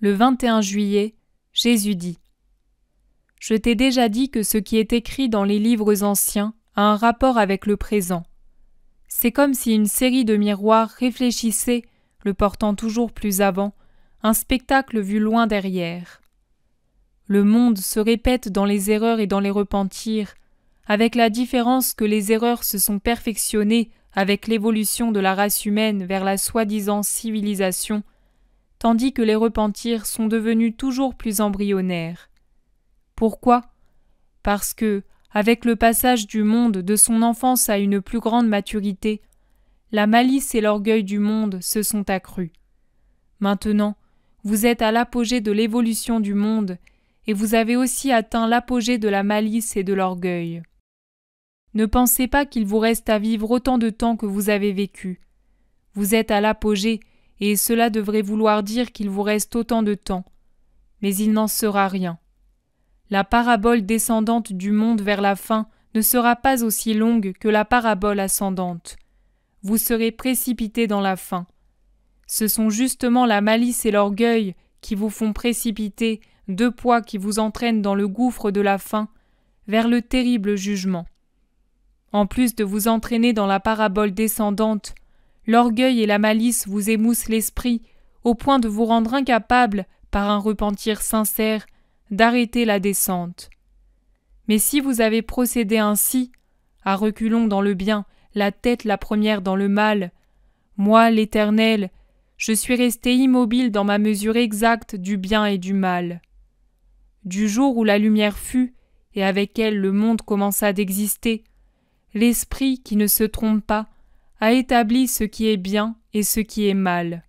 Le 21 juillet, Jésus dit : « Je t'ai déjà dit que ce qui est écrit dans les livres anciens a un rapport avec le présent. C'est comme si une série de miroirs réfléchissait, le portant toujours plus avant, un spectacle vu loin derrière. Le monde se répète dans les erreurs et dans les repentirs, avec la différence que les erreurs se sont perfectionnées avec l'évolution de la race humaine vers la soi-disant civilisation, tandis que les repentirs sont devenus toujours plus embryonnaires. Pourquoi ? Parce que, avec le passage du monde de son enfance à une plus grande maturité, la malice et l'orgueil du monde se sont accrus. Maintenant, vous êtes à l'apogée de l'évolution du monde et vous avez aussi atteint l'apogée de la malice et de l'orgueil. Ne pensez pas qu'il vous reste à vivre autant de temps que vous avez vécu. Vous êtes à l'apogée et cela devrait vouloir dire qu'il vous reste autant de temps. Mais il n'en sera rien. La parabole descendante du monde vers la fin ne sera pas aussi longue que la parabole ascendante. Vous serez précipité dans la fin. Ce sont justement la malice et l'orgueil qui vous font précipiter, deux poids qui vous entraînent dans le gouffre de la fin, vers le terrible jugement. En plus de vous entraîner dans la parabole descendante, l'orgueil et la malice vous émoussent l'esprit au point de vous rendre incapable, par un repentir sincère, d'arrêter la descente. Mais si vous avez procédé ainsi, à reculons dans le bien, la tête la première dans le mal, moi, l'Éternel, je suis resté immobile dans ma mesure exacte du bien et du mal. Du jour où la lumière fut, et avec elle le monde commença d'exister, l'Esprit, qui ne se trompe pas, a établi ce qui est bien et ce qui est mal.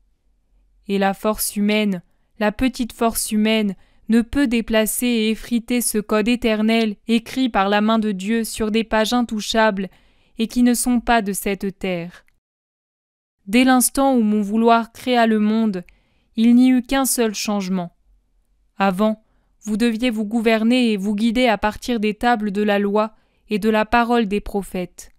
Et la force humaine, la petite force humaine, ne peut déplacer et effriter ce code éternel écrit par la main de Dieu sur des pages intouchables et qui ne sont pas de cette terre. Dès l'instant où mon vouloir créa le monde, il n'y eut qu'un seul changement. Avant, vous deviez vous gouverner et vous guider à partir des tables de la loi et de la parole des prophètes.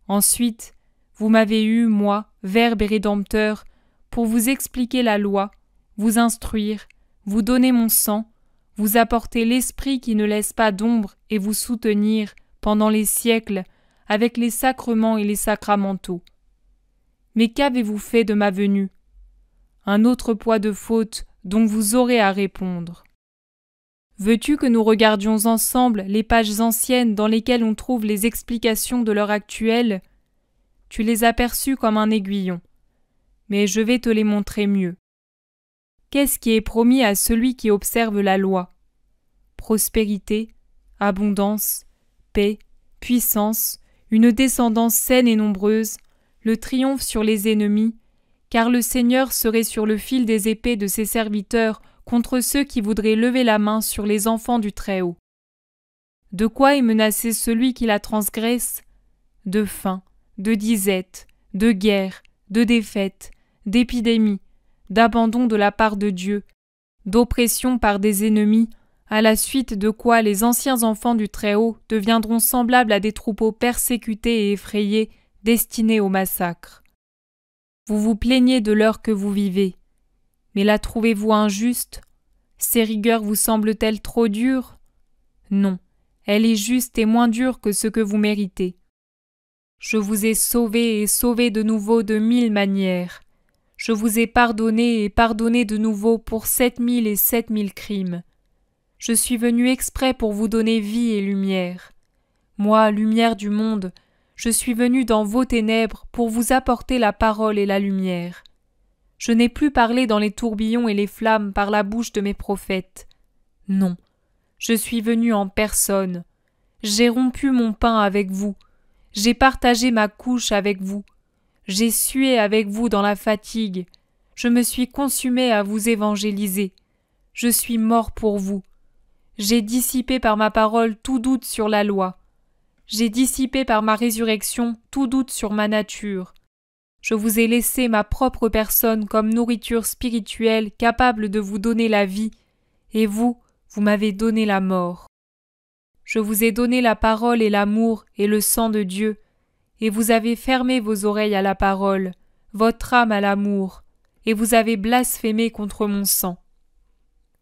Ensuite, vous m'avez eu, moi, Verbe et Rédempteur, pour vous expliquer la loi, vous instruire, vous donner mon sang, vous apporter l'Esprit qui ne laisse pas d'ombre et vous soutenir, pendant les siècles, avec les sacrements et les sacramentaux. Mais qu'avez-vous fait de ma venue ? Un autre poids de faute dont vous aurez à répondre. Veux-tu que nous regardions ensemble les pages anciennes dans lesquelles on trouve les explications de l'heure actuelle ? Tu les as perçues comme un aiguillon. Mais je vais te les montrer mieux. Qu'est-ce qui est promis à celui qui observe la loi ? Prospérité, abondance, paix, puissance, une descendance saine et nombreuse, le triomphe sur les ennemis, car le Seigneur serait sur le fil des épées de ses serviteurs contre ceux qui voudraient lever la main sur les enfants du Très-Haut. De quoi est menacé celui qui la transgresse ? De faim, de disette, de guerre, de défaite, d'épidémie, d'abandon de la part de Dieu, d'oppression par des ennemis, à la suite de quoi les anciens enfants du Très-Haut deviendront semblables à des troupeaux persécutés et effrayés, destinés au massacre. Vous vous plaignez de l'heure que vous vivez. Mais la trouvez-vous injuste ? Ces rigueurs vous semblent-elles trop dures ? Non, elle est juste et moins dure que ce que vous méritez. Je vous ai sauvé et sauvé de nouveau de 1000 manières. Je vous ai pardonné et pardonné de nouveau pour 7000 et 7000 crimes. Je suis venu exprès pour vous donner vie et lumière. Moi, lumière du monde, je suis venu dans vos ténèbres pour vous apporter la parole et la lumière. Je n'ai plus parlé dans les tourbillons et les flammes par la bouche de mes prophètes. Non, je suis venu en personne. J'ai rompu mon pain avec vous. J'ai partagé ma couche avec vous. J'ai sué avec vous dans la fatigue. Je me suis consumé à vous évangéliser. Je suis mort pour vous. J'ai dissipé par ma parole tout doute sur la loi. J'ai dissipé par ma résurrection tout doute sur ma nature. Je vous ai laissé ma propre personne comme nourriture spirituelle capable de vous donner la vie, et vous m'avez donné la mort. Je vous ai donné la parole et l'amour et le sang de Dieu, et vous avez fermé vos oreilles à la parole, votre âme à l'amour, et vous avez blasphémé contre mon sang.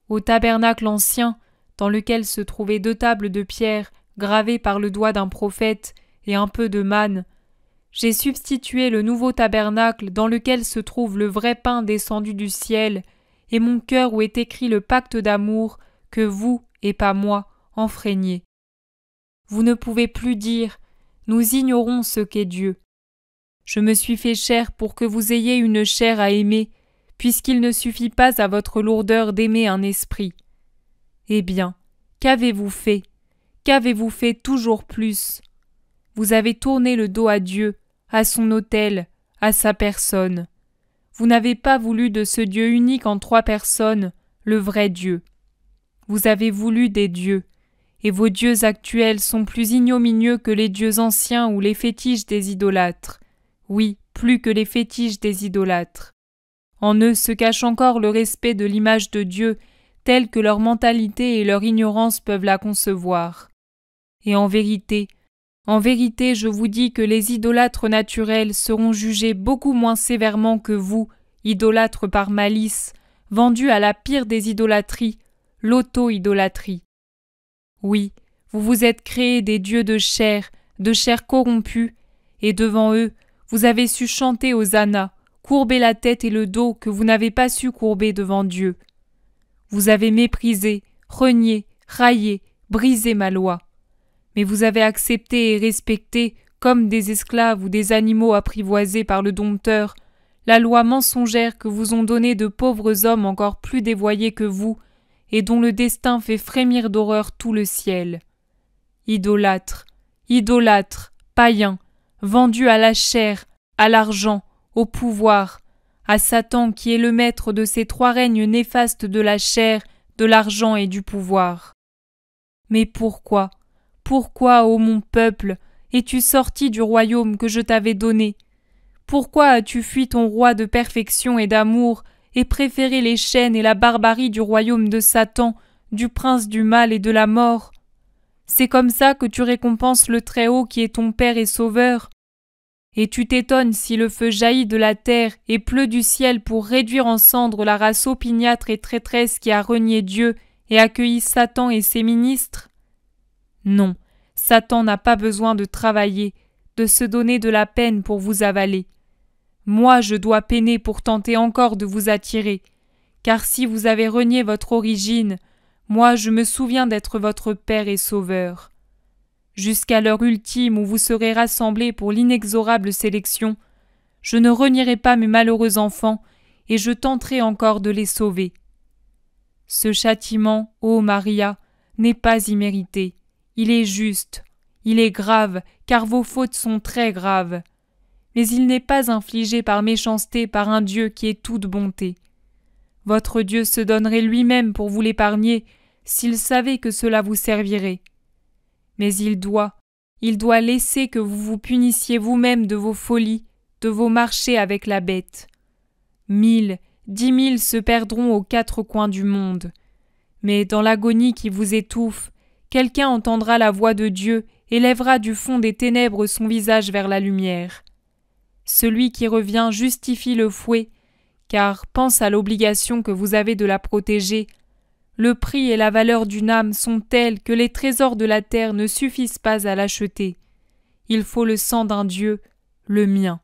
au tabernacle ancien, dans lequel se trouvaient 2 tables de pierre gravées par le doigt d'un prophète et un peu de manne, j'ai substitué le nouveau tabernacle dans lequel se trouve le vrai pain descendu du ciel, et mon cœur où est écrit le pacte d'amour que vous, et pas moi, enfreignez. Vous ne pouvez plus dire « Nous ignorons ce qu'est Dieu ». Je me suis fait chair pour que vous ayez une chair à aimer, puisqu'il ne suffit pas à votre lourdeur d'aimer un esprit. Eh bien, qu'avez-vous fait? Qu'avez-vous fait toujours plus? Vous avez tourné le dos à Dieu, à son autel, à sa personne. Vous n'avez pas voulu de ce Dieu unique en 3 personnes, le vrai Dieu. Vous avez voulu des dieux, et vos dieux actuels sont plus ignominieux que les dieux anciens ou les fétiches des idolâtres. Oui, plus que les fétiches des idolâtres. En eux se cache encore le respect de l'image de Dieu, telle que leur mentalité et leur ignorance peuvent la concevoir. Et en vérité, je vous dis que les idolâtres naturels seront jugés beaucoup moins sévèrement que vous, idolâtres par malice, vendus à la pire des idolâtries, l'auto-idolâtrie. Oui, vous vous êtes créés des dieux de chair corrompue, et devant eux, vous avez su chanter Hosanna, courber la tête et le dos que vous n'avez pas su courber devant Dieu. Vous avez méprisé, renié, raillé, brisé ma loi. Mais vous avez accepté et respecté, comme des esclaves ou des animaux apprivoisés par le dompteur, la loi mensongère que vous ont donnée de pauvres hommes encore plus dévoyés que vous, et dont le destin fait frémir d'horreur tout le ciel. Idolâtres, païens, vendus à la chair, à l'argent, au pouvoir, à Satan qui est le maître de ces 3 règnes néfastes de la chair, de l'argent et du pouvoir. Mais pourquoi, ô mon peuple, es-tu sorti du royaume que je t'avais donné? Pourquoi as-tu fui ton roi de perfection et d'amour et préféré les chaînes et la barbarie du royaume de Satan, du prince du mal et de la mort? C'est comme ça que tu récompenses le Très-Haut qui est ton Père et Sauveur? Et tu t'étonnes si le feu jaillit de la terre et pleut du ciel pour réduire en cendres la race opiniâtre et traîtresse qui a renié Dieu et accueilli Satan et ses ministres? Non, Satan n'a pas besoin de travailler, de se donner de la peine pour vous avaler. Moi, je dois peiner pour tenter encore de vous attirer, car si vous avez renié votre origine, moi je me souviens d'être votre Père et Sauveur. Jusqu'à l'heure ultime où vous serez rassemblés pour l'inexorable sélection, je ne renierai pas mes malheureux enfants, et je tenterai encore de les sauver. Ce châtiment, ô Maria, n'est pas immérité. Il est juste, il est grave, car vos fautes sont très graves. Mais il n'est pas infligé par méchanceté par un Dieu qui est toute bonté. Votre Dieu se donnerait lui-même pour vous l'épargner, s'il savait que cela vous servirait. Mais il doit laisser que vous vous punissiez vous-même de vos folies, de vos marchés avec la bête. 1000, 10 000 se perdront aux 4 coins du monde. Mais dans l'agonie qui vous étouffe, quelqu'un entendra la voix de Dieu et lèvera du fond des ténèbres son visage vers la lumière. Celui qui revient justifie le fouet, car pense à l'obligation que vous avez de la protéger. Le prix et la valeur d'une âme sont tels que les trésors de la terre ne suffisent pas à l'acheter. Il faut le sang d'un Dieu, le mien.